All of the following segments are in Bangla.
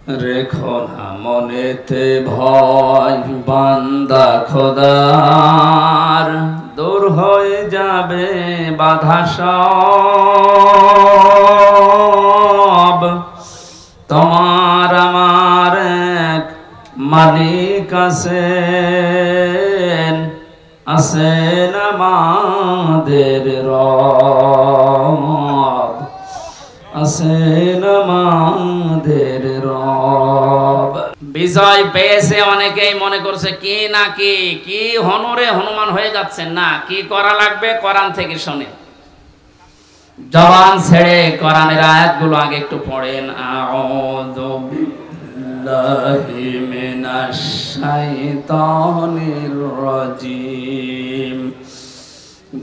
রেখো না মনেতে ভয় বান্দা খোদার, দূর হয়ে যাবে বাধা সব। তোমার আমার এক মালিক আছেন, আছেন আমাদের রব, আছেন আমাদের রব। বিজয় পেয়েছে অনেকেই মনে করছে কি না কি হনরে হনুমান হয়ে যাচ্ছেন না, কি করা লাগবে কোরআন থেকে শুনে। জবান ছেড়ে কোরআনের আয়াতগুলো আগে একটু পড়েন। আউযু বিল্লাহি মিনাশ শাইতানির রাজিম,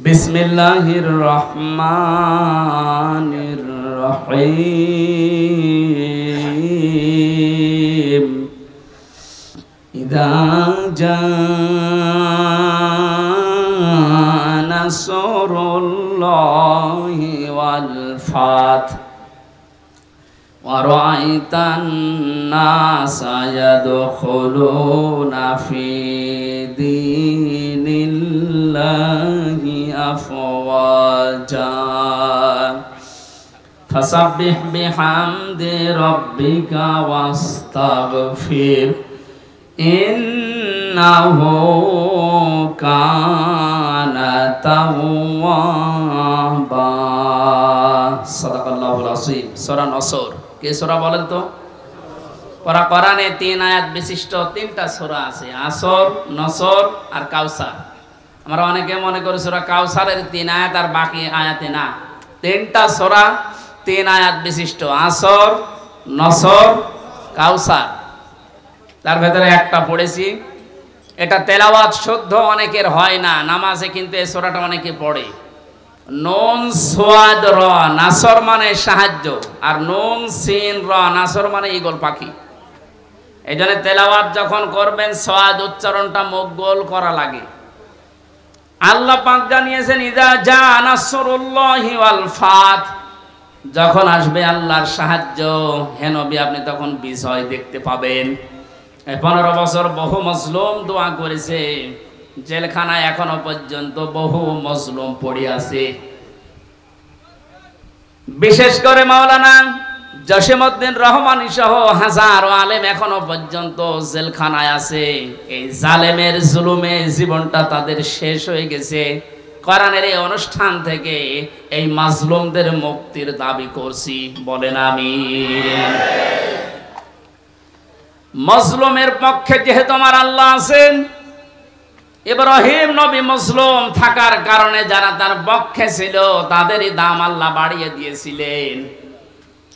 বিসমিল্লাহির রহমানির রহিম। ইযা জাআ নাসরুল্লাহি ওয়াল ফাth ওয়া রাআইতান নাসা ইয়াদখুলুনা ফি দীনিল্লাহি আফওয়াজা ফাসাব্বিহ বিহামদি রাব্বিকা ওয়াস্তাগফির ইন্নাহু কানা তাওয়াবা। সাদাকাল্লাহুল আযীম। সূরা নসর। কে সূরা বলেন তো? কোরআনে 3 আয়াত বিশিষ্ট 3টা সূরা আছে, আসর, নসর আর কাউসার। আমরা অনেকে মনে করি সূরা কাউসারের 3 আয়াত আর বাকি আয়াতে না। 3টা সূরা 3 আয়াত বিশিষ্ট, আসর, নসর, কাউসার। তার ভেতরে একটা পড়েছি, এটা তেলাওয়াত শুদ্ধ অনেকের হয় না, নামাজে কিন্তু এই সূরাটা অনেকে পড়ে। নুন সোয়াদ র, নাসর মানে সাহায্য, আর নুন সিন র, নাসর মানে ঈগল পাখি। এই জন্য তেলাওয়াত যখন করবেন সোয়াদ উচ্চারণটা মুখ গোল করা লাগে। আল্লাহ পাক জানিয়েছেন ইযা জা নাসরুল্লাহি ওয়াল ফাth, যখন আসবে আল্লাহর সাহায্য, হে নবী আপনি তখন বিজয় দেখতে পাবেন। 15 বছর বহু মজলুম দোয়া করেছে, জেলখানায় এখনো পর্যন্ত বহু মজলুম পড়ে আছে। বিশেষ করে মাওলানা জসিমউদ্দিন রহমানী সহ হাজারো আলেম এখনো পর্যন্ত জেলখানায় আছে। এই জালেমের জুলুমে জীবনটা তাদের শেষ হয়ে গেছে। কোরআনের এই অনুষ্ঠান থেকে এই মাজলুমদের মুক্তির দাবি করছি, বলেন আমিন। মজলুমের পক্ষে যেহেতু আমার আল্লাহ আছেন, ইব্রাহিম নবী মুসলিম থাকার কারণে যারা তার পক্ষে ছিল তাদেরই দাম আল্লাহ বাড়িয়ে দিয়েছিলেন।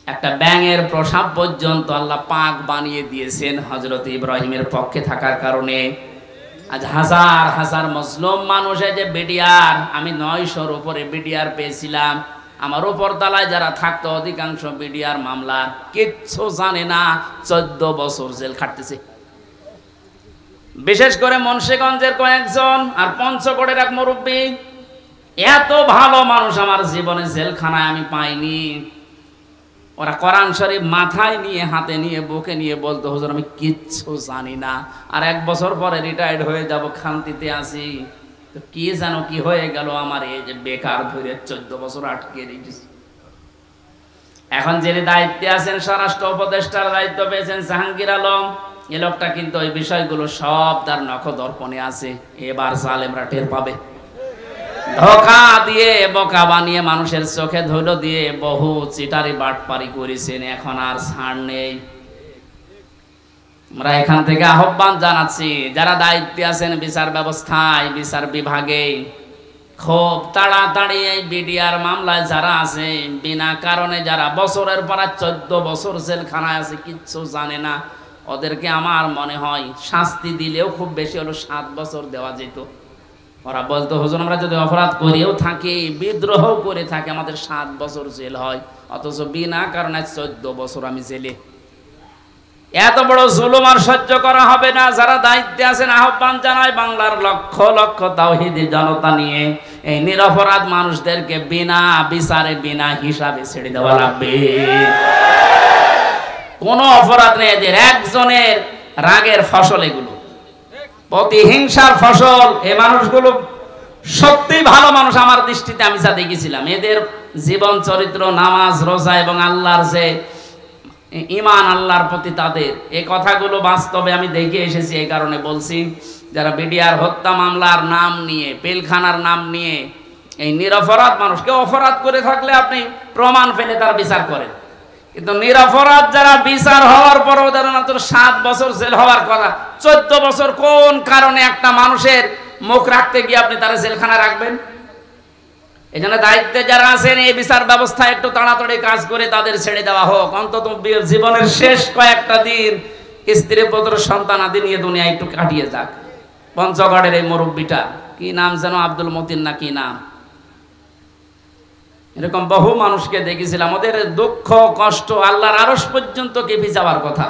একটা ব্যাঙের প্রসাব পর্যন্ত আল্লাহ পাক বানিয়ে দিয়েছেন হযরত ইব্রাহিমের পক্ষে থাকার কারণে। আজ হাজার হাজার মুসলিম মানুষে যে বিডিআর, আমি 900-র উপরে বিডিআর পেয়েছিলাম। আমার উপর তলায় যারা থাকতো অধিকাংশ বিডিআর মামলা কিচ্ছু জানে না, 14 বছর জেল খাটতেছে। বিশেষ করে মুন্সিগঞ্জের কয়েকজন আর পঞ্চগড়ের এক মুরব্বী, এত ভালো মানুষ আমার জীবনে জেলখানায় আমি পাইনি। ওরা কোরআন শরীফ মাথায় নিয়ে, হাতে নিয়ে, বুকে নিয়ে বলতো হুজুর আমি কিচ্ছু জানি না, আর 1 বছর পরে রিটায়ার্ড হয়ে যাব, খান্তিতে আছি। তো কি জানো কি হয়ে গেল আমার, এই যে বেকার ধরে 14 বছর আটকে রেখেছি। এখন যিনি দায়িত্বে আছেন, স্বরাষ্ট্র উপদেষ্টার দায়িত্ব পেয়েছেন জাহাঙ্গীর আলম, এই লোকটা কিন্তু ওই বিষয়গুলো সব তার নখদর্পণে আছে। এবার জালেমরা টের পাবে। ধোঁকা দিয়ে, বোকা বানিয়ে, মানুষের চোখে ধুলো দিয়ে বহু চিটারি বাটপারি করেছেন, এখন আর ছাড় নেই। আমরা এখান থেকে আহ্বান জানাচ্ছি, যারা দায়িত্বে আছেন বিচার ব্যবস্থায়, বিচার বিভাগে, খুব তাড়াতাড়ি এই বিডিআর মামলায় যারা আছে, বিনা কারণে যারা বছরের পর 14 বছর জেলখানায় আছে, কিচ্ছু জানে না, ওদেরকে আমার মনে হয় শাস্তি দিলেও খুব বেশি হলো 7 বছর দেওয়া যেত। ওরা বলতো হুজুর আমরা যদি অপরাধ করেও থাকি, বিদ্রোহ করে থাকি, আমাদের 7 বছর জেল হয়, অথচ বিনা কারণে 14 বছর আমি জেলে। এত বড় জুলুম আর সহ্য করা হবে না। যারা দায়িত্বে আছেন আহ্বান জানায়, বাংলার লক্ষ লক্ষ তাওহীদি জনতা নিয়ে এই নিরপরাধ মানুষদেরকে বিনা বিচারে, বিনা হিসাবে ছেড়ে দেওয়া লাগবে। কোনো অপরাধ নেই এদের, একজনের রাগের ফসল এগুলো, প্রতিহিংসার ফসল। এই মানুষগুলো সত্যি ভালো মানুষ আমার দৃষ্টিতে, আমি যা দেখেছিলাম এদের জীবন চরিত্র, নামাজ রোজা এবং আল্লাহর যে ঈমান, আল্লাহর প্রতি তাদের এই কথাগুলো বাস্তবে আমি দেখে এসেছি। এই কারণে বলছি, যারা বিডিআর হত্যা মামলার নাম নিয়ে, পিলখানার নাম নিয়ে এই নিরপরাধ মানুষ, কেউ অপরাধ করে থাকলে আপনি প্রমাণ পেলে তার বিচার করেন, কিন্তু নিরপরাধ যারা বিচার হওয়ার পরও তারা মাত্র 7 বছর জেল হওয়ার কথা, 14 বছর কোন কারণে একটা মানুষের মুখ রাখতে গিয়ে আপনি তারা জেলখানা রাখবেন? এই জন্য দায়িত্বে যারা আছেন এই বিচার ব্যবস্থা একটু তাড়াতাড়ি কাজ করে তাদের ছেড়ে দেওয়া হোক। অন্তত জীবনের শেষ কয়েকটা দিন স্ত্রী পুত্র সন্তান আদি নিয়ে দুনিয়া একটু কাটিয়ে যাক। পঞ্চগড়ের এই মুরব্বীটা কি নাম যেন, আব্দুল মতিন না কি নাম, এরকম বহু মানুষকে দেখেছিলাম। ওদের দুঃখ কষ্ট আল্লাহর আরশ পর্যন্ত কেঁপে যাওয়ার কথা।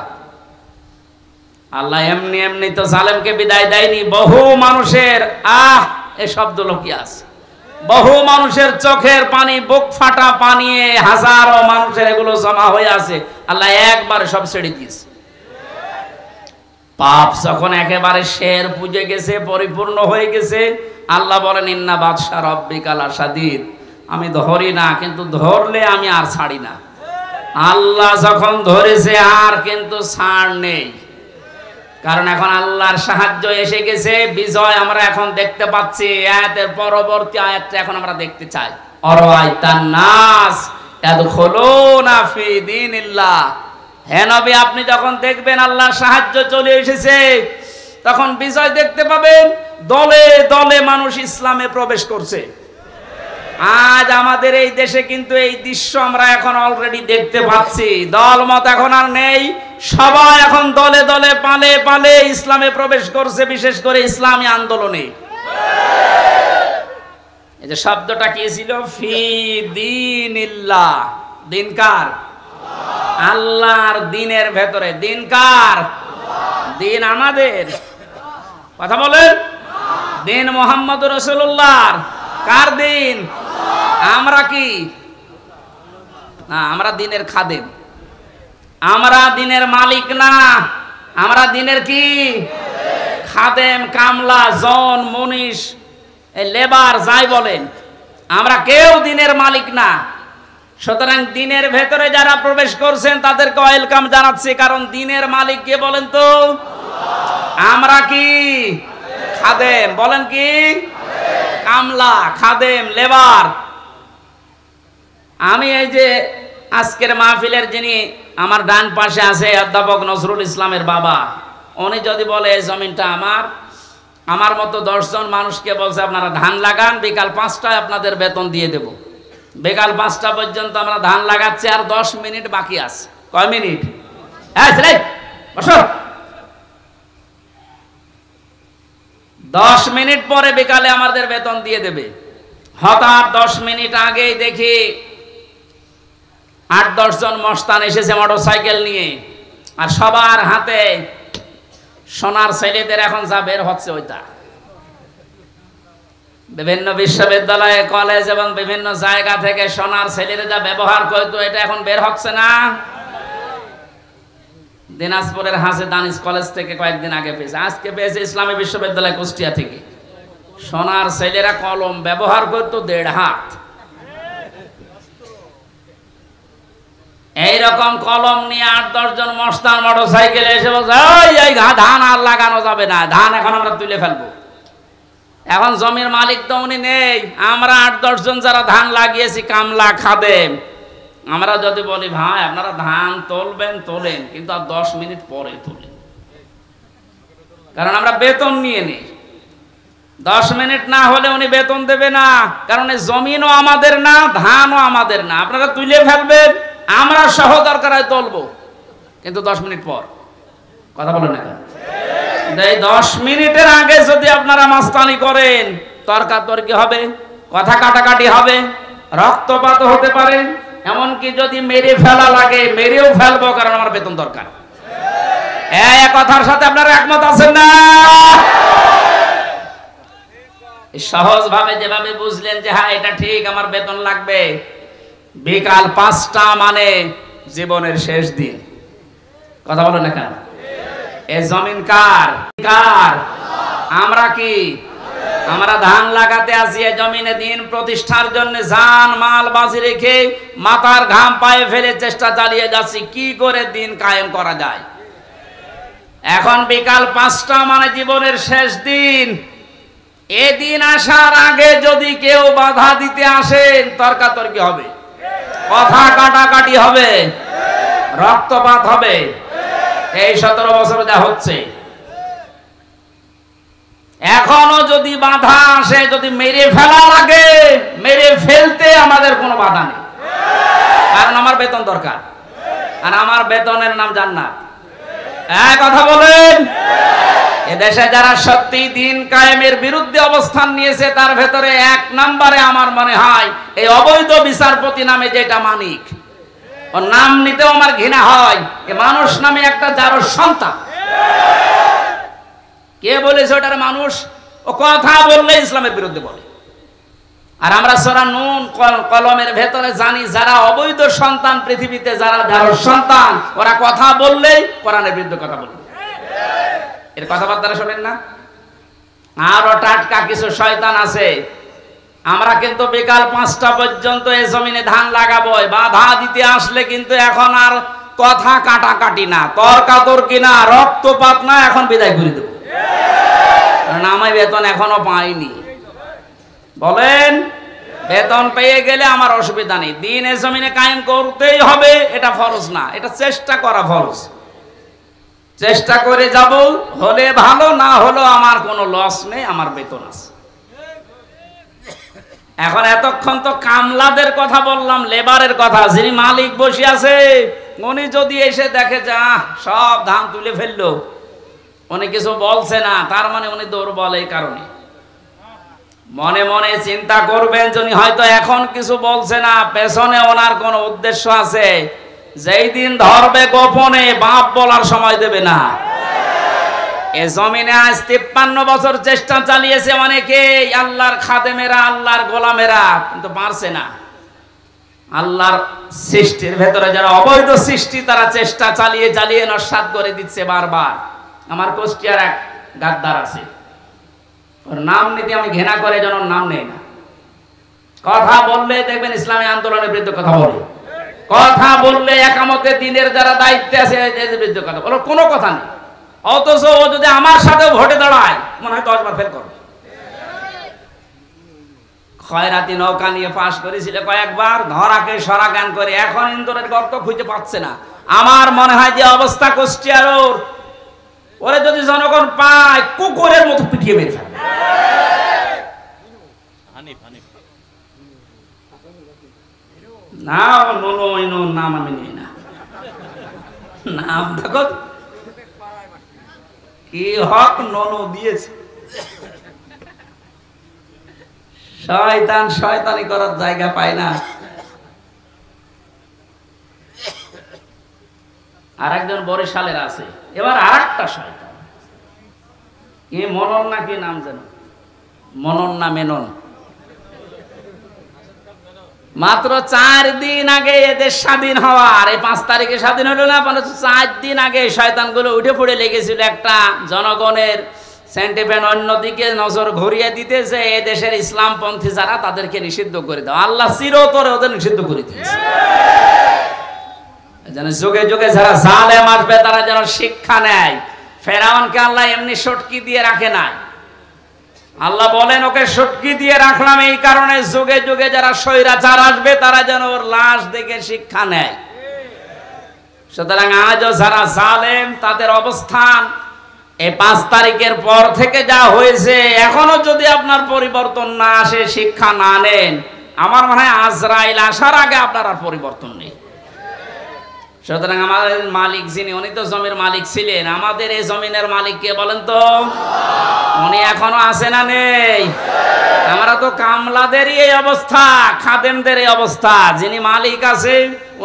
আল্লাহ এমনি এমনি তো জালেমকে বিদায় দেয়নি। বহু মানুষের এ শব্দ লোকিয়ে আছে, বহু মানুষের চোখের পানি, বুক ফাটা পানি, হাজারো মানুষের এগুলো জমা হয়ে আছে। আল্লাহ একবারে সব ছেড়ে দিয়েছে। পাপ যখন একেবারে শের পুজে গেছে, পরিপূর্ণ হয়ে গেছে, আল্লাহ বলেন ইন্না বাদশা রব্বিকা লাশাদীদ, আমি ধরি না, কিন্তু ধরলে আমি আর ছাড়ি না। আল্লাহ যখন ধরেছে আর কিন্তু ছাড় নেই, কারণ এখন আল্লাহর সাহায্য এসে গেছে, বিজয় আমরা এখন দেখতে পাচ্ছি। আয়াতের পরবর্তী আয়াতটা এখন আমরা দেখতে চাই। অরাইতান নাস ইয়াদখুলুনা ফি দীনিল্লাহ, হে নবী আপনি যখন দেখবেন আল্লাহর সাহায্য চলে এসেছে, তখন বিজয় দেখতে পাবেন। দলে দলে মানুষ ইসলামে প্রবেশ করছে। আজ আমাদের এই দেশে কিন্তু এই দৃশ্য আমরা এখন অলরেডি দেখতে পাচ্ছি। দলমত এখন আর নেই, সবাই এখন দলে দলে পালে পালে ইসলামে প্রবেশ করছে, বিশেষ করে ইসলামী আন্দোলনে। এই যে শব্দটা কি ছিল, ফি দীনিল্লাহ, দিন কার? আল্লাহর দিনের ভেতরে। দিন কার? দিন আমাদের। কথা বলেন, দিন মুহাম্মদুর রাসূলুল্লাহর। কার দিন? আমরা কি না, আমরা দিনের খাদেম, আমরা দিনের মালিক না, আমরা দিনের কি খাদেম, কামলা, জন, মনীষ, লেবার যাই বলেন, আমরা কেউ দিনের মালিক না। সুতরাং দিনের ভেতরে যারা প্রবেশ করছেন তাদেরকে ওয়েলকাম জানাচ্ছি, কারণ দিনের মালিক কে বলেন তো? আমরা কি খাদেম? বলেন কি কামলা, খাদেম, লেবার। আমি এই যে আজকের মাহফিলের যিনি আমার ডান পাশে আছে, অধ্যাপক নজরুল ইসলামের বাবা, উনি যদি বলে এই জমিনটা আমার, আমার মতো 10 জন মানুষকে বলছে আপনারা ধান লাগান, বিকাল 5টায় আপনাদের বেতন দিয়ে দেব। বিকাল 5টা পর্যন্ত আমরা ধান লাগাচ্ছি, আর 10 মিনিট বাকি আছে। কয় মিনিট? বসো। 10 মিনিট পরে বিকালে আমাদের বেতন দিয়ে দেবে। হঠাৎ 10 মিনিট আগেই দেখি 8-10 জন মস্তান এসেছে মোটরসাইকেল নিয়ে, আর সবার হাতে সোনার ছেলেদের এখন যা বের হচ্ছে ওইটা। বিভিন্ন বিশ্ববিদ্যালয়, কলেজ এবং বিভিন্ন জায়গা থেকে সোনার ছেলেরা যা ব্যবহার করতো, এটা এখন বের হচ্ছে না। দিনাজপুরের হাসে দানিশ কলেজ থেকে কয়েকদিন আগে পেয়েছে, আজকে পেয়েছে ইসলামী বিশ্ববিদ্যালয় কুষ্টিয়া থেকে। সোনার ছেলেরা কলম ব্যবহার করতো 1.5 হাত। এইরকম কলম নিয়ে 8-10 জন মস্তান মোটরসাইকেলে এসে বলছে এই ধান আর লাগানো যাবে না, ধান এখন আমরা তুলে ফেলবো। এখন জমির মালিক তো উনি নেই, আমরা 8-10 জন যারা ধান লাগিয়েছি, কামলা, খাদেম, আমরা যদি বলি ভাই আপনারা ধান তুলবেন তোলেন, কিন্তু আর 10 মিনিট পরে তোলেন, কারণ আমরা বেতন নিয়ে নিই। 10 মিনিট না হলে উনি বেতন দেবে না, কারণ এই জমিনও আমাদের না, ধানও আমাদের না। আপনারা তুলে ফেলবেন, আমরা সহ দরকার হয় তুলবো, কিন্তু 10 মিনিট পর। কথা বলেন না? এই 10 মিনিটের আগে যদি আপনারা মাস্তানি করেন, তর্কাতর্কি হবে, কথা কাটাকাটি হবে, রক্তপাত হতে পারে, এমনকি যদি মেরে ফেলা লাগে মেরেও ফেলবো, কারণ আমার বেতন দরকার। এই কথার সাথে আপনারা একমত আছেন না? সহজ ভাবে যেভাবে বুঝলেন যে হ্যাঁ এটা ঠিক, আমার বেতন লাগবে, বিকাল 5টা মানে জীবনের শেষ দিন। কথা বলো না কেন? এই জমিন কার? কার? আমরা কি? আমরা ধান লাগাতে আসি এই জমিনে দিন প্রতিষ্ঠার জন্য জান মাল বাজি রেখে মাথার ঘাম পায়ে ফেলে চেষ্টা চালিয়ে যাচ্ছি কি করে দিন কায়েম করা যায়। এখন বিকাল 5টা মানে জীবনের শেষ দিন। এদিন আসার আগে যদি কেউ বাধা দিতে আসেন তর্কাতর্কি হবে, কথা কাটাকাটি হবে, রক্তপাত হবে। এই 17 বছর যা হচ্ছে, এখনো যদি বাধা আসে, যদি মেরে ফেলা লাগে, মেরে ফেলতে আমাদের কোনো বাধা নেই, কারণ আমার বেতন দরকার, আর আমার বেতনের নাম জান্নাত। এক কথা বলেন। এদেশে যারা সত্যি দিন কায়েমের বিরুদ্ধে অবস্থান নিয়েছে তার ভেতরে 1 নম্বরে আমার মনে হয় এই অবৈধ বিচারপতি নামে যেটা মানিক, ওর নাম নিতেও আমার ঘৃণা হয়। এ মানুষ নামে একটা যার সন্তান। কে বলেছে ওটার মানুষ? ও কথা বললে ইসলামের বিরুদ্ধে বলে। আর আমরা সূরা নূন কলমের ভেতরে জানি যারা অবৈধ সন্তান পৃথিবীতে, যারা যার সন্তান, ওরা কথা বললেই কোরআনের বিরুদ্ধে কথা বলবে। এর কথাবার্তা শোনেন না? আরো টাটকা কিছু শয়তান আছে। আমরা কিন্তু বিকাল 5টা পর্যন্ত এই জমিনে ধান লাগাবো, বাধা দিতে আসলে কিন্তু এখন আর কথা কাটাকাটি না, তর্কাতর্কি না, রক্তপাত না, এখন বিদায় করে দেব। কারণ আমি বেতন এখনো পাইনি। বলেন, বেতন পেয়ে গেলে আমার অসুবিধা নেই। দিন এই জমিনে কায়েম করতেই হবে, এটা ফরজ না, এটা চেষ্টা করা ফরজ। চেষ্টা করে যাব, হলে ভালো, না হলো আমার কোনো লস নেই, আমার বেতন আছে। এখন এতক্ষণ তো কামলাদের কথা বললাম, লেবারের কথা। যিনি মালিক বসে আছে, উনি যদি এসে দেখে যা সব ধান তুলে ফেললো, উনি কিছু বলছে না, তার মানে উনি দুর্বল। এই কারণে মনে মনে চিন্তা করবেন, যিনি হয়তো এখন কিছু বলছে না, পেছনে ওনার কোন উদ্দেশ্য আছে। যেই দিন ধরবে গোপনে, বাপ বলার সময় দেবে না। এ জমিনে আজ 53 বছর চেষ্টা চালিয়েছে অনেকে, আল্লাহর খাদেমেরা, আল্লাহর গোলামেরা, কিন্তু পারছে না। আল্লাহর সৃষ্টির ভেতরে যারা অবৈধ সৃষ্টি, তারা চেষ্টা চালিয়ে চালিয়ে নস্যাৎ করে দিচ্ছে বারবার। আমার কুষ্টিয়ার এক গাদ্দার আছে, ওর নাম নিতে আমি ঘৃণা করে, যেন নাম নেই না। কথা বললে দেখবেন ইসলামী আন্দোলনের বিরুদ্ধে কথা বলে, কথা বললে একামতের দিনের যারা দায়িত্বে আছে এদের বিরুদ্ধে কথা বলে, কোনো কথা নেই। অথচ ও যদি আমার সাথে ভোটে দাঁড়ায়, মনে হয় 10 বার ফেল করবে। খয়রাতি নৌকা নিয়ে পাশ করেছিল কয়েকবার, ধরাকে সরা জ্ঞান করে, এখন ইন্দোরের গর্ত খুঁজে পাচ্ছে না। আমার মনে হয় যে অবস্থা কুষ্টিয়ার, ওরে যদি জনগণ পায়, কুকুরের মতো পিটিয়ে মেরে ফেলে। না, নাম আমি নিই না, নাম দেখো কি হক ননু দিয়েছে। শয়তান শয়তানি করার জায়গা পায় না। আরেকজন বরিশালের আছে, এবার আরেকটা শয়তান, কি মনন না কি নাম যেন, মনন না মেনন। মাত্র 4 দিন আগে এদের স্বাধীন হওয়ার, এই 5 তারিখে স্বাধীন হলো না, 4 দিন আগে শয়তানগুলো উঠে পড়ে লেগেছিল একটা জনগণের সেন্টিমেন্ট অন্যদিকে নজর ঘুরিয়ে দিতেছে। এই দেশের ইসলামপন্থী যারা, তাদেরকে নিষিদ্ধ করে দাও। আল্লাহ চিরতরে ওদের নিষিদ্ধ করে দিয়েছে, যেন যুগে যুগে যারা জালেম আসবে তারা যেন শিক্ষা নেয়। ফেরাউনকে আল্লাহ এমনি সটকি দিয়ে রাখে নাই। আল্লাহ বলেন, ওকে সটকি দিয়ে রাখলাম এই কারণে, যুগে যুগে যারা স্বৈরাচার আসবে তারা যেন ওর লাশ দেখে শিক্ষা নেয়। সুতরাং আজও যারা জালেম, তাদের অবস্থান এই 5 তারিখের পর থেকে যা হয়েছে, এখনো যদি আপনার পরিবর্তন না আসে, শিক্ষা না নেন, আমার মনে হয় আজরাইল আসার আগে আপনার আর পরিবর্তন নেই। সুতরাং আমাদের মালিক যিনি, উনি তো জমির মালিক ছিলেন। আমাদের এই জমিনের মালিক কে বলেন তো? উনি এখনো আছে না নেই? আমরা তো কামলাদেরই এই অবস্থা, খাদেমদের এই অবস্থা। যিনি মালিক আছে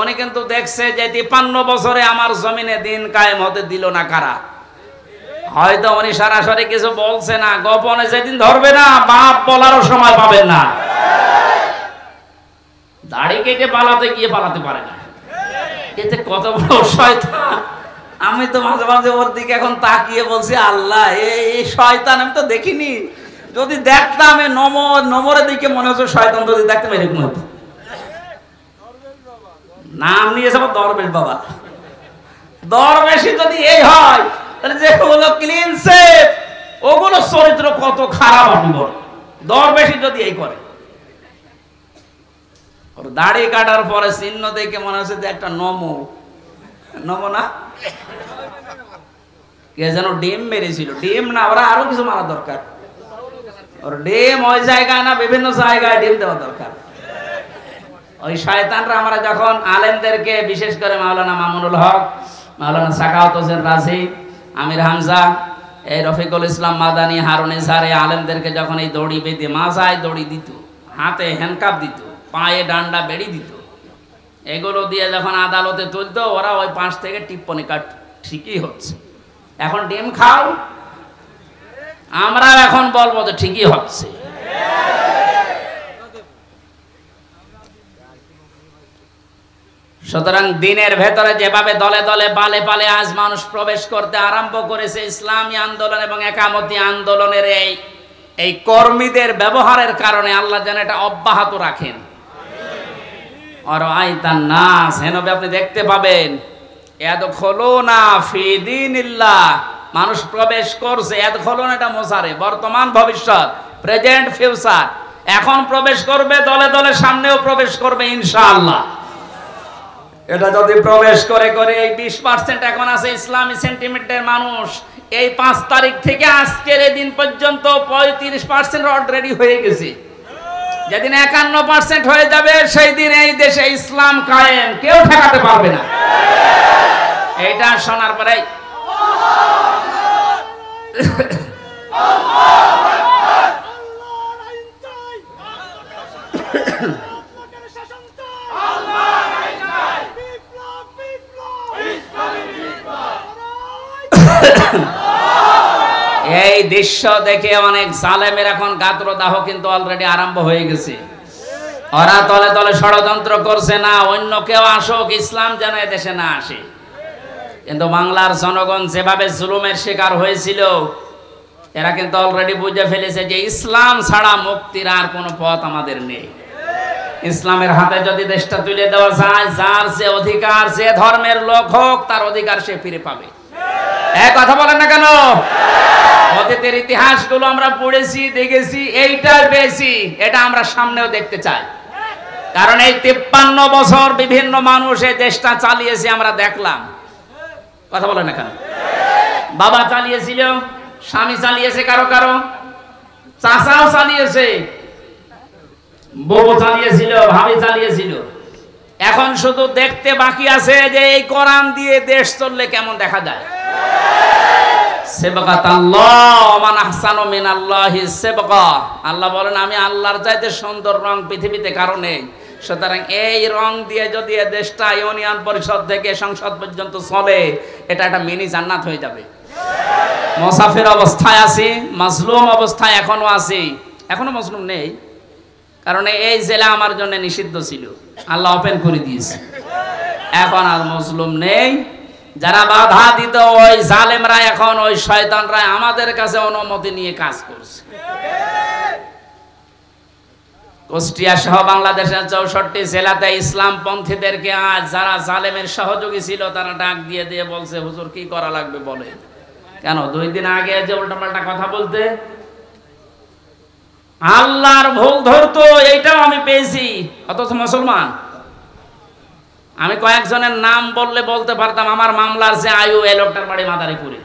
উনি কিন্তু দেখছে যে 53 বছরে আমার জমিনে দিন কায়েম হতে দিল না কারা। হয়তো উনি সরাসরি কিছু বলছে না, গোপনে যেদিন ধরবে না, বাপ বলারও সময় পাবেন না। দাড়ি কেটে পালাতে গিয়ে পালাতে পারে না। এতে কত বড় শয়তান! আমি তো মাঝে মাঝে ওর দিকে এখন তাকিয়ে বলছি, আল্লাহ এই শয়তান আমি তো দেখিনি, যদি দেখতাম এই নমরের দিকে মনে হচ্ছে শয়তান, যদি দেখতাম এরকম হতো। নাম নিয়েছে দরবেশ বাবা। দরবেশই যদি এই হয়, তাহলে যেগুলো ক্লিন সেফ ওগুলো চরিত্র কত খারাপ আপনি বলেন। দরবেশই যদি এই করে, ওর দাড়ি কাটার পরে চিহ্ন দেখে মনে হচ্ছে যে একটা নমো না, কে যেন ডিম মেরেছিল, ডিম না, ওরা আরো কিছু মারা দরকার। ওর ডিম ওই জায়গায় না, বিভিন্ন জায়গায় ডিম দেওয়া দরকার। ওই শয়তানরা আমরা যখন আলেমদেরকে, বিশেষ করে মাওলানা মামুনুল হক, মাওলানা সাখাওয়াত হোসেন রাজি, আমির হামজা, এই রফিকুল ইসলাম মাদানী, হারুন ইসহার, এই আলেমদেরকে যখন এই দড়ি বেঁধে মাথায় দড়ি দিত, হাতে হ্যান্ডকাপ দিত, পায়ে ডান্ডা বেড়ি দিত, এগুলো দিয়ে যখন আদালতে তুলতো, ওরা ওই পাশ থেকে টিপ্পনি কাট, ঠিকই হচ্ছে, এখন ডিম খাও, আমরা এখন বলবো তো ঠিকই হচ্ছে। সুতরাং দিনের ভেতরে যেভাবে দলে দলে পালে পালে আজ মানুষ প্রবেশ করতে আরম্ভ করেছে, ইসলামী আন্দোলন এবং একামতি আন্দোলনের এই কর্মীদের ব্যবহারের কারণে আল্লাহ যেন এটা অব্যাহত রাখেন। আর আইতান নাস, হেনবে আপনি দেখতে পাবেন, ইয়াদখুলুনা ফি দীনিল্লাহ, মানুষ প্রবেশ করছে। ইয়াদখুলুনা এটা মোসারে, বর্তমান ভবিষ্যৎ, প্রেজেন্ট ফিউচার, এখন প্রবেশ করবে, দলে দলে সামনেও প্রবেশ করবে ইনশাআল্লাহ। এটা যদি প্রবেশ করে করে এই 20% এখন আছে ইসলামী সেন্টিমেন্টের মানুষ, এই 5 তারিখ থেকে আজকের এই দিন পর্যন্ত 35% অলরেডি হয়ে গেছে। যেদিন 51% হয়ে যাবে, সেই দিন এই দেশে ইসলাম কায়েম, কেউ ঠেকাতে পারবে না। এইটা শোনার পরে এই দৃশ্য দেখে অনেক জালেমের এখন গাত্রদাহ কিন্তু অলরেডি আরম্ভ হয়ে গেছে। ওরা তলে তলে ষড়যন্ত্র করছে, না অন্য কেউ আসুক, ইসলাম যেন এদেশে না আসে। কিন্তু বাংলার জনগণ যেভাবে জুলুমের শিকার হয়েছিল, এরা কিন্তু অলরেডি বুঝে ফেলেছে যে ইসলাম ছাড়া মুক্তির আর কোনো পথ আমাদের নেই। ইসলামের হাতে যদি দেশটা তুলে দেওয়া যায়, যার যে অধিকার, যে ধর্মের লোক হোক, তার অধিকার সে ফিরে পাবে। এক কথা বলেন না কেন? অতীতের ইতিহাসগুলো আমরা পড়েছি, দেখেছি, এইটার বেশি এটা আমরা সামনেও দেখতে চাই। কারণ এই 53 বছর বিভিন্ন মানুষ এই দেশটা চালিয়েছে, আমরা দেখলাম। কথা বলেন না কেন? বাবা চালিয়েছিল, স্বামী চালিয়েছে, কারো কারো চাচাও চালিয়েছে, বউ চালিয়েছিল, ভাবি চালিয়েছিল। এখন শুধু দেখতে বাকি আছে যে এই কোরআন দিয়ে দেশ চললে কেমন দেখা যায়। আল্লাহ বলেন, আমি আল্লাহর চাইতে সুন্দর রং পৃথিবীতে কারো নেই। সুতরাং এই রং দিয়ে যদি দেশটা ইউনিয়ন পরিষদ থেকে সংসদ পর্যন্ত চলে, এটা একটা মিনি জান্নাত হয়ে যাবে। মুসাফির অবস্থায় আছি, মাজলুম অবস্থায় এখনো আছি, এখনো মাজলুম নেই, কারণ এই জেলা আমার জন্য নিষিদ্ধ ছিল, আল্লাহ ওপেন করে দিয়েছে। এখন আর মাজলুম নেই। যারা বাধা দিত ওই জালেমরা, এখন ওই শয়তানরা আমাদের কাছে অনুমতি নিয়ে কাজ করছে। কুষ্টিয়া সহ বাংলাদেশের 64 জেলাতে ইসলামপন্থীদেরকে আজ যারা জালেমের সহযোগী ছিল, তারা ডাক দিয়ে দিয়ে বলছে, হুজুর কি করা লাগবে বলেন। কেন 2 দিন আগে যে উল্টাপাল্টা কথা বলতে আল্লাহর ভুল ধরতো, এইটাও আমি পেয়েছি, অথচ মুসলমান। আমি কয়েকজনের নাম বললে বলতে পারতাম, আমার মামলার যে আয়ু, এই লোকটার বাড়ি মাদারীপুরে,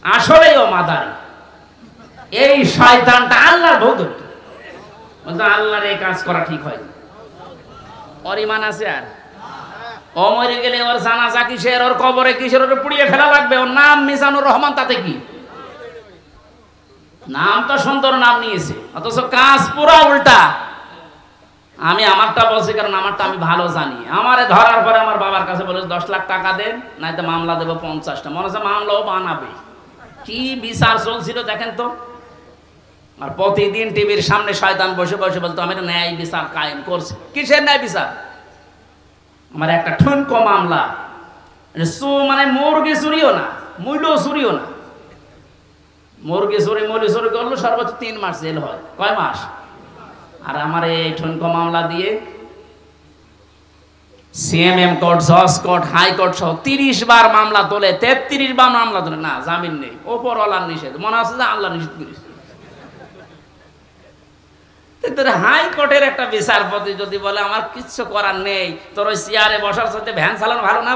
আসলেই ও মাদারী। এই শয়তানটা আল্লাহর ভুল ধরতো, বলতো আল্লাহর এই কাজ করা ঠিক হয়। ওর ইমান আছে? আর ও মরে গেলে ওর জানাজা কিসের, ওর কবরে কিসের, ওর পুড়িয়ে ফেলা লাগবে। ওর নাম মিজানুর রহমান, তাতে কি? নাম তো সুন্দর নাম নিয়েছে, অথচ কাজ পুরো উল্টা। আমি আমারটা বলছি, কারণ আমারটা আমি ভালো জানি। আমারে ধরার পরে আমার বাবার কাছে বলে 10 লাখ টাকা দেন, নাইতো মামলা দেবো 50টা। মনে হচ্ছে মামলাও বানাবে। কি বিচার চলছিল দেখেন তো। আর প্রতিদিন টিভির সামনে শয়তান বসে বসে বলতো, আমি ন্যায় বিচার কায়েম করছি। কিসের ন্যায় বিচার? আমার একটা ঠুনকো মামলা, মানে মুরগি চুরিও না, মূল্য চুরিও না। মুরগি চুরি মূল্য চুরি করলো সর্বোচ্চ 3 মাস জেল হয়। কয় মাস? আর আমার এই ঠনকো মামলা দিয়ে সিএমএম কোর্ট, জজ কোর্ট, হাইকোর্ট সহ 30 বার মামলা তোলে, 33 বার মামলা তোলে, না জামিন নেই, ওপরওয়ালার নিষেধ। মনে আছে যে আল্লাহ নিষেধ করেছে। হাইকোর্টের একটা বিচারপতি যদি বলে আমার কিচ্ছু করার নেই, তোর ওই চেয়ারে বসার সাথে ভ্যান চালানো ভালো না?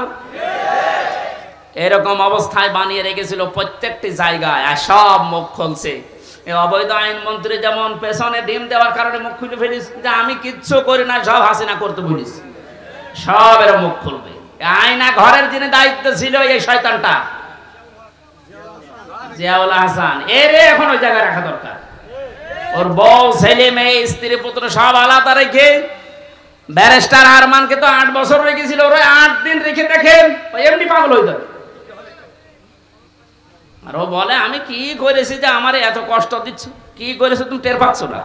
এরকম অবস্থায় বানিয়ে রেখেছিল প্রত্যেকটি জায়গায়, আর সব মুখ খুলছে। এই অবৈধ আইন মন্ত্রী যেমন পেছনে ডিম দেওয়ার কারণে মুখ খুলে ফেলিস যে আমি কিচ্ছু করি না, সব হাসিনা করতে বলিস, সব এর মুখ খুলবে। আয়না ঘরের যিনি দায়িত্ব ছিল এই শয়তানটা জিয়াউল হাসান, এর এখন ওই জায়গায় রাখা দরকার। ওর বউ, ছেলে, মেয়ে, স্ত্রী, পুত্র সব আলাদা রেখে, ব্যারিস্টার আরমানকে তো 8 বছর রেখেছিল, ওরা 8 দিন রেখে দেখেন এমনি পাগল হয়ে যাবে। আর ও বলে আমি কি করেছি যে আমার এত কষ্ট দিচ্ছ? কি করেছো তুমি টের পাচ্ছ না?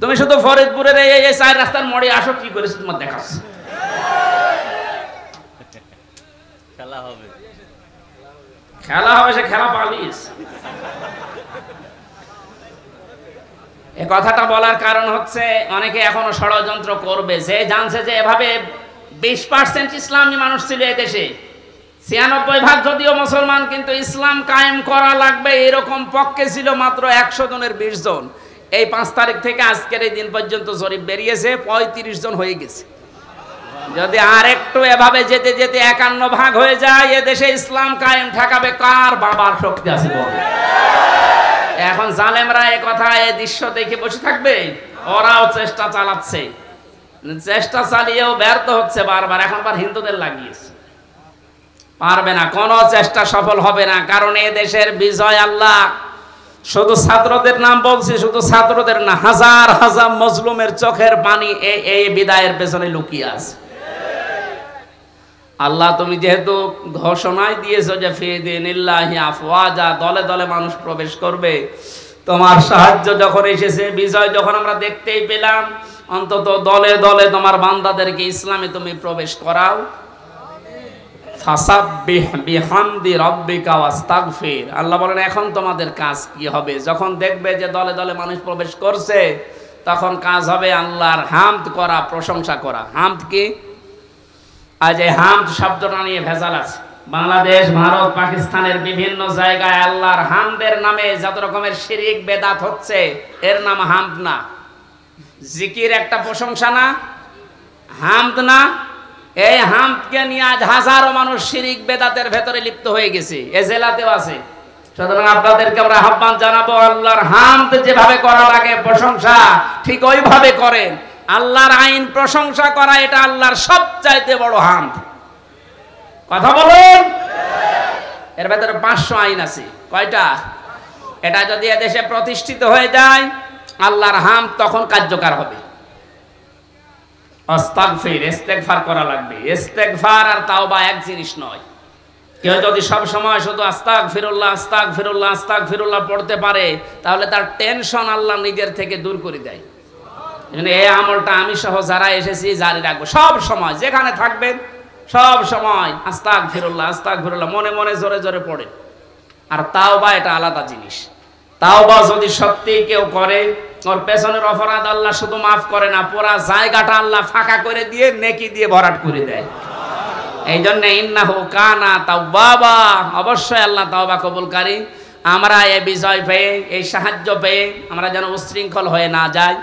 তুমি শুধু ফরিদপুরের এই 4 রাস্তার মোড়ে আসো, কি করেছো তোমার দেখাচ্ছ। খেলা হবে, খেলা হবে, সে খেলা পালিস। এই কথাটা বলার কারণ হচ্ছে অনেকে এখনো ষড়যন্ত্র করবে, যে জানছে যে এভাবে 20% ইসলামী মানুষ ছিল এই দেশে, 96% যদিও মুসলমান, কিন্তু ইসলাম কায়েম করা লাগবে এরকম পক্ষে ছিল মাত্র 100 জনের 20 জন। এই 5 তারিখ থেকে আজকের এই দিন পর্যন্ত জরিপ বেরিয়েছে 35 জন হয়ে গেছে। যদি আর একটু এভাবে যেতে যেতে 51 ভাগ হয়ে যায়, এ দেশে ইসলাম কায়েম ঠেকাবে কার বাবার শক্তি আছে বলে? এখন জালেমরা এই কথা, এই দৃশ্য দেখে বসে থাকবে? ওরাও চেষ্টা চালাচ্ছে, চেষ্টা চালিয়েও ব্যর্থ হচ্ছে বারবার। এখন আবার হিন্দুদের লাগিয়েছে, পারবে না, কোনো চেষ্টা সফল হবে না। কারণ এ দেশের বিজয় আল্লাহ, শুধু ছাত্রদের নাম বলছি, শুধু ছাত্রদের না, হাজার হাজার মজলুমের চোখের পানি এই বিদায়ের পেছনে লুকিয়ে আছে। আল্লাহ তুমি যেহেতু ঘোষণায় দিয়েছো যে ফিদিনিল্লাহি আফওয়াজা, দলে দলে মানুষ প্রবেশ করবে, তোমার সাহায্য যখন এসেছে, বিজয় যখন আমরা দেখতেই পেলাম, অন্তত দলে দলে তোমার বান্দাদেরকে ইসলামে তুমি প্রবেশ করাও। ফাসাব্বিহ বিহামদি রাব্বিকা ওয়াস্তাগফির। আল্লাহ বলেন এখন তোমাদের কাজ কি হবে? যখন দেখবে যে দলে দলে মানুষ প্রবেশ করছে, তখন কাজ হবে আল্লাহর হামদ করা, প্রশংসা করা। হামদ কি? আজ এই হামদ শব্দটা নিয়ে ভেজাল আছে। বাংলাদেশ, ভারত, পাকিস্তানের বিভিন্ন জায়গায় আল্লাহর হামদের নামে যত রকমের শিরিক বেদাত হচ্ছে, এর নাম হামদ না। জিকির একটা প্রশংসা না? হামদ না? এই হামদকে নিয়ে আজ হাজারো মানুষ শিরিক বেদাতের ভেতরে লিপ্ত হয়ে গেছে, এ জেলাতেও আছে। সুতরাং আপনাদেরকে আমরা আহ্বান জানাবো, আল্লাহর হামদ যেভাবে করা লাগে প্রশংসা, ঠিক ওইভাবে করেন। আল্লাহর আইন প্রশংসা করা, এটা আল্লাহর সবচাইতে বড় হামদ। কথা বলুন। এর ভেতরে 500 আইন আছে। কয়টা? এটা যদি এদেশে প্রতিষ্ঠিত হয়ে যায়, আল্লাহর হামদ তখন কার্যকর হবে। আস্তাগফির, ইস্তেগফার করা লাগবে। ইস্তেগফার আর তাওবা এক জিনিস নয়। কেউ যদি সব সময় শুধু আস্তাগফিরুল্লাহ আস্তাগফিরুল্লাহ আস্তাগফিরুল্লাহ পড়তে পারে, তাহলে তার টেনশন আল্লাহ নিজের থেকে দূর করে দেয়। এই আমলটা আমি সহ যারা এসেছি জারি রাখবো, সব সময় যেখানে থাকবেন সব সময় আস্তাগফিরুল্লাহ আস্তাগফিরুল্লাহ মনে মনে জোরে জোরে পড়ে। আর তাওবা এটা আলাদা জিনিস। তাওবা যদি সত্যি কেউ করে, ওর পেছনের অপরাধ আল্লাহ শুধু মাফ করে না, পুরা জায়গাটা আল্লাহ ফাঁকা করে দিয়ে নেকি দিয়ে ভরাট করে দেয়। এই জন্য ইন্নাহু কানা তাওয়াবা, অবশ্যই আল্লাহ তাওবা কবুলকারী। আমরা এই বিজয় পেয়ে, এই সাহায্য পেয়ে আমরা যেন উচ্ছৃঙ্খল হয়ে না যাই।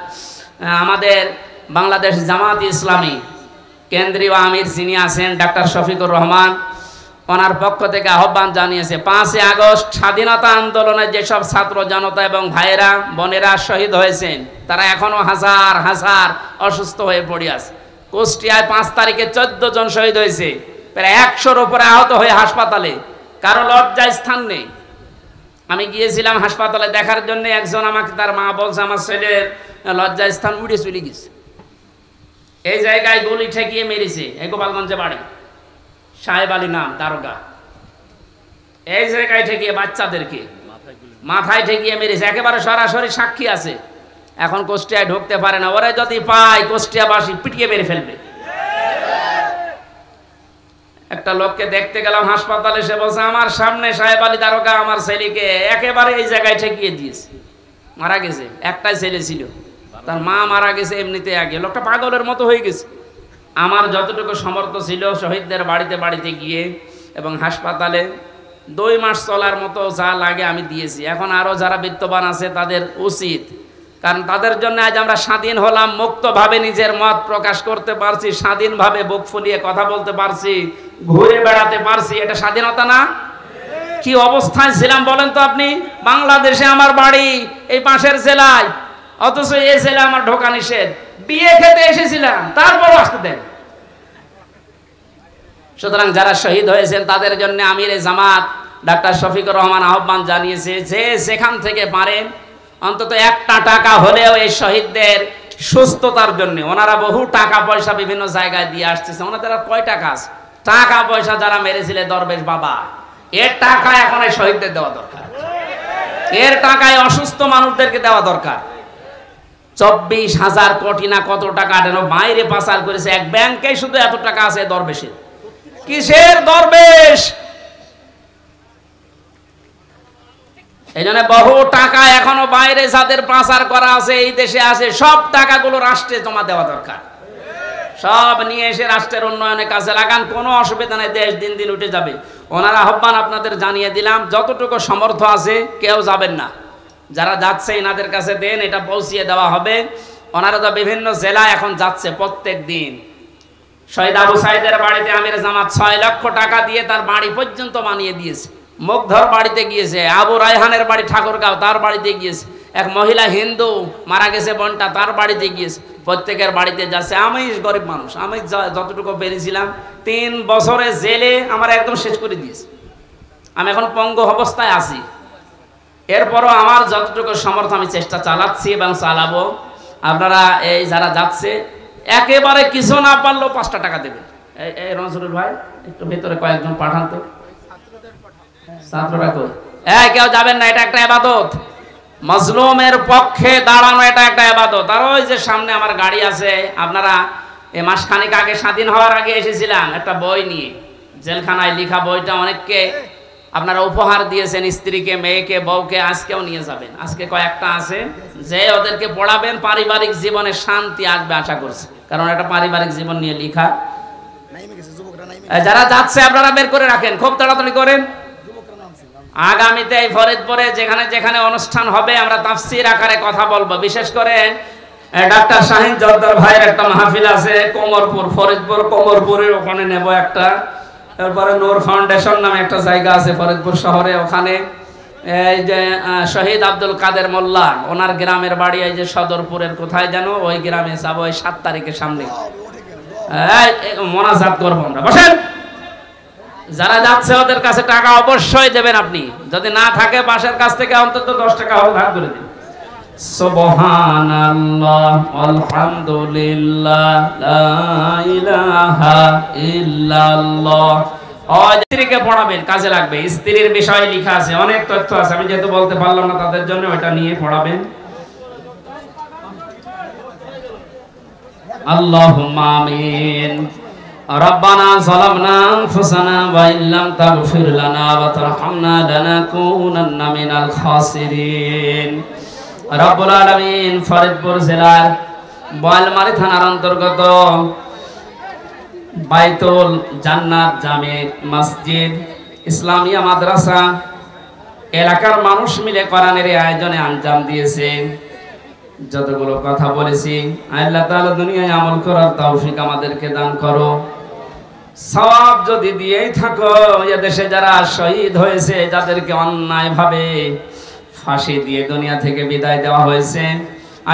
আমাদের বাংলাদেশ জামাত ইসলামী কেন্দ্রীয় আমির যিনি আছেন ডাক্তার শফিকুর রহমান, ওনার পক্ষ থেকে আহ্বান জানিয়েছে 5 আগস্ট স্বাধীনতা আন্দোলনে যেসব ছাত্র জনতা এবং ভাইয়েরা বোনেরা শহীদ হয়েছেন, তারা এখনো হাজার হাজার অসুস্থ হয়ে পড়ে আছে। কুষ্টিয়ায় 5 তারিখে 14 জন শহীদ হয়েছে, প্রায় 100-র উপরে আহত হয়ে হাসপাতালে, কারো লজ্জায় স্থান নেই। আমি গিয়েছিলাম হাসপাতালে দেখার জন্য, একজন আমাকে তার মা বলছে আমার ছেলের লজ্জায় স্থান উড়ে চলে গেছে। এই জায়গায় গুলি ঠেকিয়ে মেরেছে, এই গোপালগঞ্জে বাড়ি, সাহেব আলী নাম দারোগা। এই জায়গায় ঠেকিয়ে বাচ্চাদেরকে মাথায় ঠেকিয়ে মেরেছে, একেবারে সরাসরি সাক্ষী আছে। এখন কুষ্টিয়ায় ঢুকতে পারে না, ওরা যদি পায় কুষ্টিয়াবাসী পিটিয়ে মেরে ফেলবে। একটা লোককে দেখতে গেলাম হাসপাতালে, সে বলছে আমার সামনে সাহেব আলী দারোগা আমার ছেলেকে একেবারে এই জায়গায় ঠেকিয়ে দিয়েছে, মারা গেছে। একটাই ছেলে ছিল, তার মা মারা গেছে এমনিতে আগে। লোকটা পাগলের মতো হয়ে গেছে। আমার যতটুকু সমর্থ ছিল শহীদদের বাড়িতে বাড়িতে গিয়ে এবং হাসপাতালে 2 মাস চলার মতো যা লাগে আমি দিয়েছি। এখন আরও যারা বিত্তবান আছে তাদের উচিত, কারণ তাদের জন্য আজ আমরা স্বাধীন হলাম, মুক্তভাবে নিজের মত প্রকাশ করতে পারছি, স্বাধীনভাবে বুক ফুলিয়ে কথা বলতে পারছি, ঘুরে বেড়াতে পারছি। এটা স্বাধীনতা না? কি অবস্থায় ছিলাম বলেন তো আপনি? বাংলাদেশে আমার বাড়ি এই পাশের জেলায়, অথচ এই জেলা আমার ঢোকা নিষেধ। বিয়ে খেতে এসেছিলাম, তারপরও আসতে দেন। সুতরাং যারা শহীদ হয়েছেন তাদের জন্য আমিরে জামাত ডাক্তার শফিকুর রহমান আহ্বান জানিয়েছে যে যেখান থেকে পারেন অন্তত 1টা টাকা হলেও এই শহীদদের সুস্থতার জন্য। ওনারা বহু টাকা পয়সা বিভিন্ন জায়গায় দিয়ে আসতেছে, ওনাদের কয় টাকা আছে? টাকা পয়সা যারা মেরেছিলেন দরবেশ বাবা, এর টাকা এখন এই শহীদদের দেওয়া দরকার, এর টাকায় অসুস্থ মানুষদেরকে দেওয়া দরকার। 24,000 কোটি না কত টাকা বাইরে পাচার করেছে, এক ব্যাংকে শুধু এত টাকা আছে দরবেশের। কিসের দরবেশ? এই জন্য বহু টাকা এখনো বাইরে যাদের পাচার করা আছে এই দেশে আছে, সব টাকাগুলো রাষ্ট্রে জমা দেওয়া দরকার। সব নিয়ে এসে রাষ্ট্রের উন্নয়নের কাজে লাগান, কোনো অসুবিধা নেই, দেশ দিন দিন উঠে যাবে। ওনার আহ্বান আপনাদের জানিয়ে দিলাম, যতটুকু সমর্থ আছে কেউ যাবেন না, যারা যাচ্ছে এনাদের কাছে দেন, এটা পৌঁছিয়ে দেওয়া হবে। ওনারা তো বিভিন্ন জেলায় এখন যাচ্ছে প্রত্যেক দিন। শহীদ আবু সাইদের বাড়িতে আমির জামাত 6 লক্ষ টাকা দিয়ে তার বাড়ি পর্যন্ত বানিয়ে দিয়েছে। মুগ্ধর বাড়িতে গিয়েছে, আবু রায়হানের বাড়ি ঠাকুরগাঁও, তার বাড়িতে গিয়েছে। এক মহিলা হিন্দু মারা গেছে বোনটা, তার বাড়িতে গিয়েছে। প্রত্যেকের বাড়িতে যাচ্ছে। আমি গরিব মানুষ, আমি যতটুকু পেরেছিলাম 3 বছরে জেলে আমার একদম শেষ করে দিয়েছে। আমি এখন পঙ্গু অবস্থায় আছি, এরপরও আমার যতটুকু সমর্থ আমি চেষ্টা চালাচ্ছি এবং চালাবো। আপনারা এই যারা যাচ্ছে একেবারে কিছু না পারলেও 5টা টাকা দেবেন। এই রনসুরুল ভাই একটু ভেতরে কয়েকজন পাঠান তো, ছাত্ররা কই? কেউ যাবেন না, এটা একটা ইবাদত। মজলুমের পক্ষে দাঁড়ানো এটা একটা ইবাদত। আর ওই যে সামনে আমার গাড়ি আছে, আপনারা এই মাসখানেক আগে স্বাধীন হওয়ার আগে এসেছিলাম একটা বই নিয়ে, জেলখানায় লেখা বইটা অনেককে আপনারা উপহার দিয়েছেন, স্ত্রীকে, মেয়েকে, বউকে, আজকেও নিয়ে যাবেন। আজকে কয়েকটা আছে যে ওদেরকে পড়াবেন, পারিবারিক জীবনে শান্তি আসবে আশা করছি, কারণ এটা পারিবারিক জীবন নিয়ে লেখা। যারা যাচ্ছে আপনারা বের করে রাখেন, খুব তাড়াতাড়ি করেন। আগামীতে এই ফরিদপুরে যেখানে যেখানে অনুষ্ঠান হবে আমরা তাফসীর আকারে কথা বলবো। বিশেষ করে ডাক্তার শাহিন জর্দার ভাইয়ের একটা মাহফিল আছে কোমরপুর, ফরিদপুর কোমরপুরের ওখানে নেব একটা। তারপরে নূর ফাউন্ডেশন নামে একটা জায়গা আছে ফরিদপুর শহরে, ওখানে এই যে শহীদ আব্দুল কাদের মোল্লা, ওনার গ্রামের বাড়ি এই যে সদরপুরের কোথায় যেন, ওই গ্রামে যাবো ওই 7 তারিখের সামনে। মোনাজাত করবো আমরা। বসেন, যারা যাচ্ছে ওদের কাছে টাকা অবশ্যই দেবেন আপনি, যদি না থাকে পাশের কাছ থেকে অন্তত 10 টাকা হলে ধার করে দিন। সুবহানাল্লাহ আলহামদুলিল্লাহ লা ইলাহা ইল্লাল্লাহ। স্ত্রীকে পড়াবেন, কাজে লাগবে। স্ত্রীর বিষয়ে লেখা আছে, অনেক তথ্য আছে, আমি যেহেতু বলতে পারলাম না তাদের জন্য ওটা নিয়ে পড়াবেন। আল্লাহুম্মা আমিন। ربنا ظلمنا أنفسنا وإن لم تغفر لنا وترحمنا لنكونن من الخاسرين। রব্বুল আলামিন ফরিদপুর জেলার বোয়ালমারী থানার অন্তর্গত বাইতুল জান্নাত জামে মসজিদ ইসলামিয়া মাদ্রাসা এলাকার মানুষ মিলে কোরআনের আয়োজনে আঞ্জাম দিয়েছে। যতগুলো কথা বলেছি আল্লাহ তাআলা দুনিয়ায় আমল করার তৌফিক আমাদেরকে দান করো। সওয়াব যদি দিয়েই থাকো, এ দেশে যারা শহীদ হয়েছে, যাদেরকে অন্যায়ভাবে ফাঁসি দিয়ে দুনিয়া থেকে বিদায় দেওয়া হয়েছে,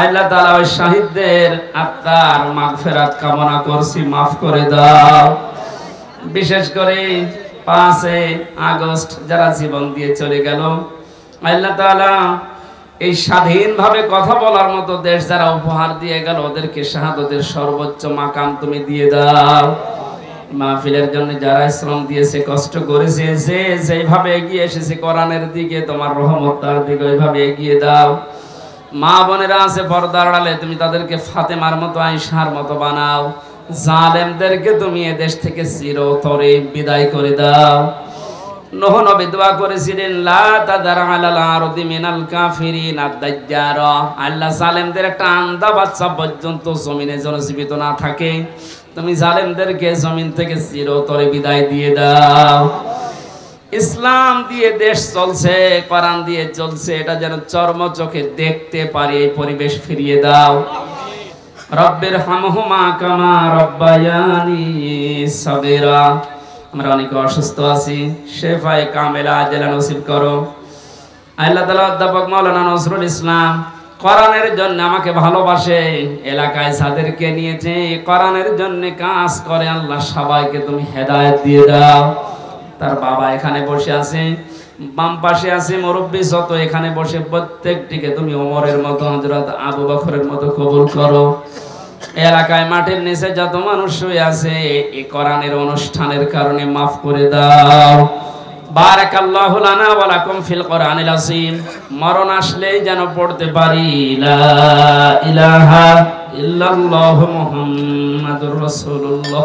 আল্লাহ তাআলা ওই শহীদদের আত্মার মাগফিরাত কামনা করছি, মাফ করে দাও। বিশেষ করে 5 আগস্ট যারা জীবন দিয়ে চলে গেল, আল্লাহ তাআলা এই স্বাধীনভাবে কথা বলার মতো দেশ যারা উপহার দিয়ে গেল, ওদেরকে শাহাদাতের সর্বোচ্চ মাকাম তুমি দিয়ে দাও। মাহফিলের জন্য যারা শ্রম দিয়েছে, কষ্ট করেছে, যে যেভাবে এগিয়ে এসেছে কোরআনের দিকে, তোমার রহমতের দিকে ওইভাবে এগিয়ে দাও। মা বোনেরা আছে পর্দার আড়ালে, তুমি তাদেরকে ফাতেমার মতো, আয়েশার মতো বানাও। জালেমদেরকে তুমি এ দেশ থেকে চিরতরে বিদায় করে দাও। নূহ নবী দোয়া করেছিলেন, লা তাদার আলাল আরদি মিনাল কাফিরিন আদ-দাজ্জারা। আল্লাহ জালেমদের একটা আন্দা বাচ্চা পর্যন্ত জমিনে যেন জীবিত না থাকে, তুমি জালেমদেরকে জমিন থেকে চিরতরে বিদায় দিয়ে দাও। ইসলাম দিয়ে দেশ চলছে, কোরআন দিয়ে চলছে, এটা যেন চর্ম চোখে দেখতে পারি, এই পরিবেশ ফিরিয়ে দাও। রব্বির হামহুমা কামা রব্বায়ানি সাগীরা। আমরা অনেকে অসুস্থ আছি, শেফায়ে কামেলা আজেলা নসিব করো। আল্লাহ তাআলা অধ্যাপক মাওলানা নজরুল ইসলাম কোরআনের জন্য আমাকে ভালোবাসে, এলাকায় যাদেরকে নিয়েছে কোরআনের জন্য কাজ করে, আল্লাহ সবাইকে তুমি হেদায়েত দিয়ে দাও। তার বাবা এখানে বসে আছে, বাম পাশে আছে মুরব্বী, যত এখানে বসে প্রত্যেকটিকে তুমি ওমরের মতো, হযরত আবু বকরের মতো কবুল করো। এলাকায় মাটির নিচে যত মানুষ শুয়ে আছে এই কোরআনের অনুষ্ঠানের কারণে মাফ করে দাও। বারাকাল্লাহু লানা ওয়া লাকুম ফিল কোরআনিল আযীম। মরণ আসলেই যেন পড়তে পারি লা ইলাহা ইল্লাল্লাহু মুহাম্মাদুর রাসূলুল্লাহ।